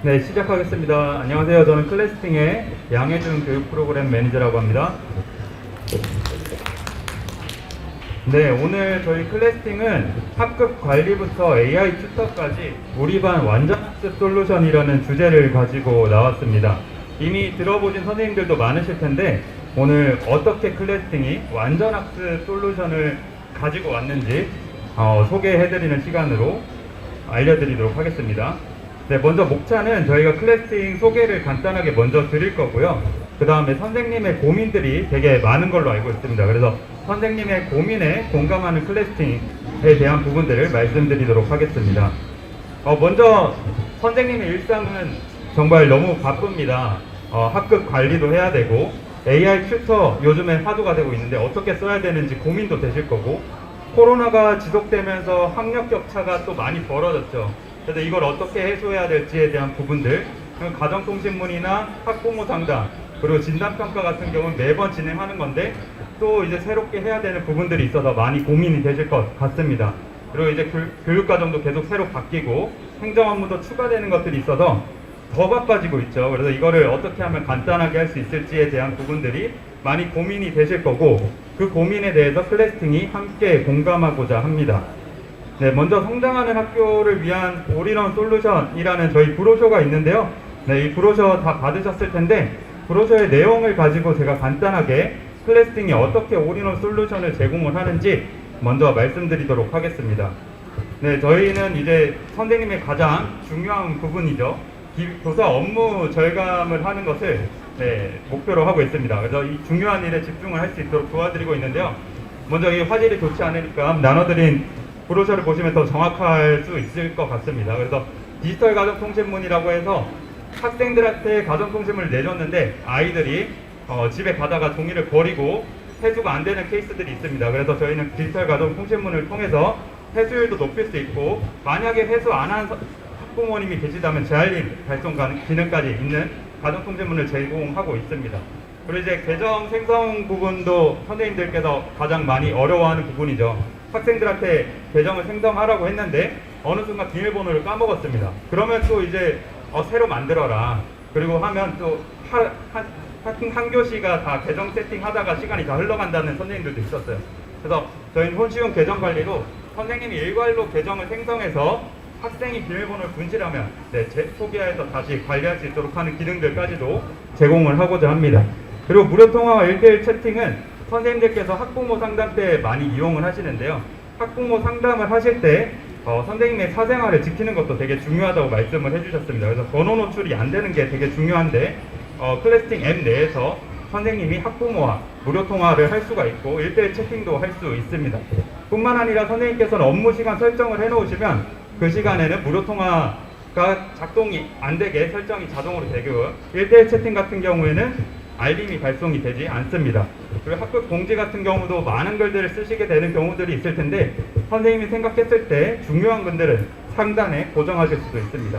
네, 시작하겠습니다. 안녕하세요. 저는 클래스팅의 양혜준 교육 프로그램 매니저라고 합니다. 네, 오늘 저희 클래스팅은 학급 관리부터 AI 튜터까지 우리 반 완전학습 솔루션이라는 주제를 가지고 나왔습니다. 이미 들어보신 선생님들도 많으실 텐데 오늘 어떻게 클래스팅이 완전학습 솔루션을 가지고 왔는지 소개해드리는 시간으로 알려드리도록 하겠습니다. 네, 먼저 목차는 저희가 클래스팅 소개를 간단하게 먼저 드릴 거고요. 그 다음에 선생님의 고민들이 되게 많은 걸로 알고 있습니다. 그래서 선생님의 고민에 공감하는 클래스팅에 대한 부분들을 말씀드리도록 하겠습니다. 먼저 선생님의 일상은 정말 너무 바쁩니다. 학급 관리도 해야 되고 AI 튜터 요즘에 화두가 되고 있는데 어떻게 써야 되는지 고민도 되실 거고, 코로나가 지속되면서 학력 격차가 또 많이 벌어졌죠. 그래서 이걸 어떻게 해소해야 될지에 대한 부분들, 가정통신문이나 학부모 상담, 그리고 진단평가 같은 경우는 매번 진행하는 건데 또 이제 새롭게 해야 되는 부분들이 있어서 많이 고민이 되실 것 같습니다. 그리고 이제 교육과정도 계속 새로 바뀌고 행정 업무도 추가되는 것들이 있어서 더 바빠지고 있죠. 그래서 이거를 어떻게 하면 간단하게 할 수 있을지에 대한 부분들이 많이 고민이 되실 거고, 그 고민에 대해서 클래스팅이 함께 공감하고자 합니다. 네, 먼저 성장하는 학교를 위한 올인원 솔루션이라는 저희 브로셔가 있는데요. 네, 이 브로셔 다 받으셨을 텐데 브로셔의 내용을 가지고 제가 간단하게 클래스팅이 어떻게 올인원 솔루션을 제공을 하는지 먼저 말씀드리도록 하겠습니다. 네, 저희는 이제 선생님의 가장 중요한 부분이죠. 교사 업무 절감을 하는 것을 목표로 하고 있습니다. 그래서 이 중요한 일에 집중을 할 수 있도록 도와드리고 있는데요. 먼저 이 화질이 좋지 않으니까 나눠드린 브로셔를 보시면 더 정확할 수 있을 것 같습니다. 그래서 디지털 가정통신문이라고 해서 학생들한테 가정통신문을 내줬는데 아이들이 집에 가다가 종이를 버리고 회수가 안 되는 케이스들이 있습니다. 그래서 저희는 디지털 가정통신문을 통해서 회수율도 높일 수 있고, 만약에 회수 안 한 학부모님이 계시다면 재알림 발송 기능까지 있는 가정통신문을 제공하고 있습니다. 그리고 이제 계정 생성 부분도 선생님들께서 가장 많이 어려워하는 부분이죠. 학생들한테 계정을 생성하라고 했는데 어느 순간 비밀번호를 까먹었습니다. 그러면 또 이제 새로 만들어라. 그리고 하면 또 한 교시가 다 계정 세팅하다가 시간이 다 흘러간다는 선생님들도 있었어요. 그래서 저희는 혼시용 계정 관리로 선생님이 일괄로 계정을 생성해서 학생이 비밀번호를 분실하면 소비아에서 다시 관리할 수 있도록 하는 기능들까지도 제공을 하고자 합니다. 그리고 무료 통화와 1대1 채팅은 선생님들께서 학부모 상담 때 많이 이용을 하시는데요. 학부모 상담을 하실 때 선생님의 사생활을 지키는 것도 되게 중요하다고 말씀을 해주셨습니다. 그래서 번호 노출이 안 되는 게 되게 중요한데 클래스팅 앱 내에서 선생님이 학부모와 무료 통화를 할 수가 있고 1대1 채팅도 할 수 있습니다. 뿐만 아니라 선생님께서는 업무 시간 설정을 해놓으시면 그 시간에는 무료 통화가 작동이 안 되게 설정이 자동으로 되고, 1대1 채팅 같은 경우에는 알림이 발송이 되지 않습니다. 그리고 학급 공지 같은 경우도 많은 글들을 쓰시게 되는 경우들이 있을 텐데 선생님이 생각했을 때 중요한 글들은 상단에 고정하실 수도 있습니다.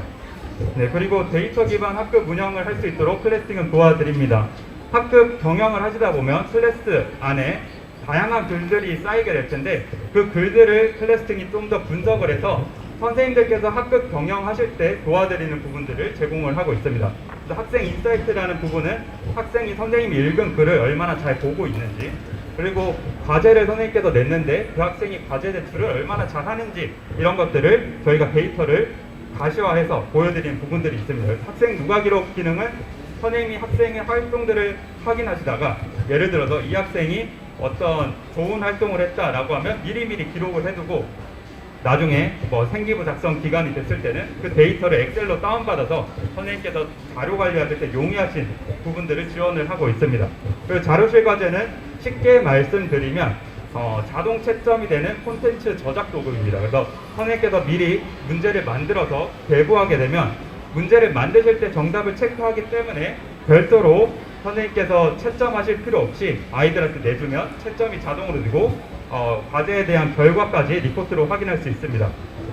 네, 그리고 데이터 기반 학급 운영을 할 수 있도록 클래스팅은 도와드립니다. 학급 경영을 하시다 보면 클래스 안에 다양한 글들이 쌓이게 될 텐데 그 글들을 클래스팅이 좀 더 분석을 해서 선생님들께서 학급 경영하실 때 도와드리는 부분들을 제공을 하고 있습니다. 그래서 학생 인사이트라는 부분은 학생이 선생님이 읽은 글을 얼마나 잘 보고 있는지, 그리고 과제를 선생님께서 냈는데 그 학생이 과제 제출을 얼마나 잘 하는지, 이런 것들을 저희가 데이터를 가시화해서 보여드리는 부분들이 있습니다. 그래서 학생 누가 기록 기능은 선생님이 학생의 활동들을 확인하시다가 예를 들어서 이 학생이 어떤 좋은 활동을 했다라고 하면 미리미리 기록을 해두고 나중에 생기부 작성 기간이 됐을 때는 그 데이터를 엑셀로 다운받아서 선생님께서 자료 관리하실 때 용이하신 부분들을 지원을 하고 있습니다. 그리고 자료실 과제는 쉽게 말씀드리면 자동 채점이 되는 콘텐츠 저작 도구입니다. 그래서 선생님께서 미리 문제를 만들어서 배부하게 되면 문제를 만드실 때 정답을 체크하기 때문에 별도로 선생님께서 채점하실 필요 없이 아이들한테 내주면 채점이 자동으로 되고 과제에 대한 결과까지 리포트로 확인할 수 있습니다.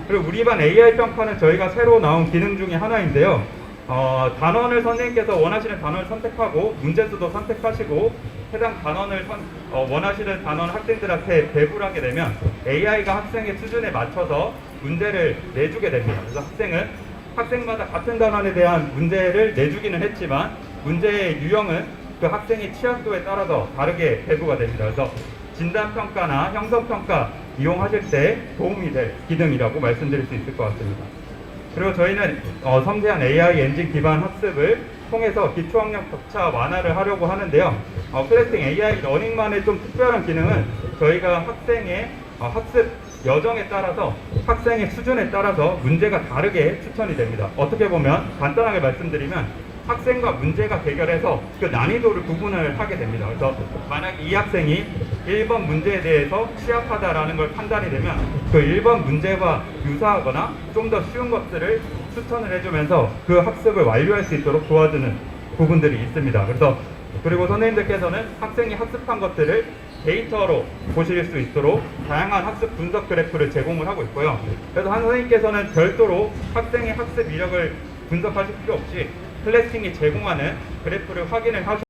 그리고 우리 반 AI 평가는 저희가 새로 나온 기능 중에 하나인데요. 단원을 선생님께서 원하시는 단원을 선택하고 문제수도 선택하시고 해당 단원을 원하시는 단원 학생들한테 배부를 하게 되면 AI가 학생의 수준에 맞춰서 문제를 내주게 됩니다. 그래서 학생은 학생마다 같은 단원에 대한 문제를 내주기는 했지만 문제의 유형은 그 학생의 취약도에 따라서 다르게 배부가 됩니다. 그래서 진단평가나 형성평가 이용하실 때 도움이 될 기능이라고 말씀드릴 수 있을 것 같습니다. 그리고 저희는 섬세한 AI 엔진 기반 학습을 통해서 기초학력 격차 완화를 하려고 하는데요. 클래스팅 AI 러닝만의 좀 특별한 기능은 저희가 학생의 학습 여정에 따라서 학생의 수준에 따라서 문제가 다르게 추천이 됩니다. 어떻게 보면 간단하게 말씀드리면 학생과 문제가 해결해서 그 난이도를 구분을 하게 됩니다. 그래서 만약 이 학생이 1번 문제에 대해서 취약하다라는 걸 판단이 되면 그 1번 문제와 유사하거나 좀 더 쉬운 것들을 추천을 해주면서 그 학습을 완료할 수 있도록 도와주는 부분들이 있습니다. 그리고 선생님들께서는 학생이 학습한 것들을 데이터로 보실 수 있도록 다양한 학습 분석 그래프를 제공을 하고 있고요. 그래서 한 선생님께서는 별도로 학생의 학습 이력을 분석하실 필요 없이 클래스팅이 제공하는 그래프를 확인을 하셔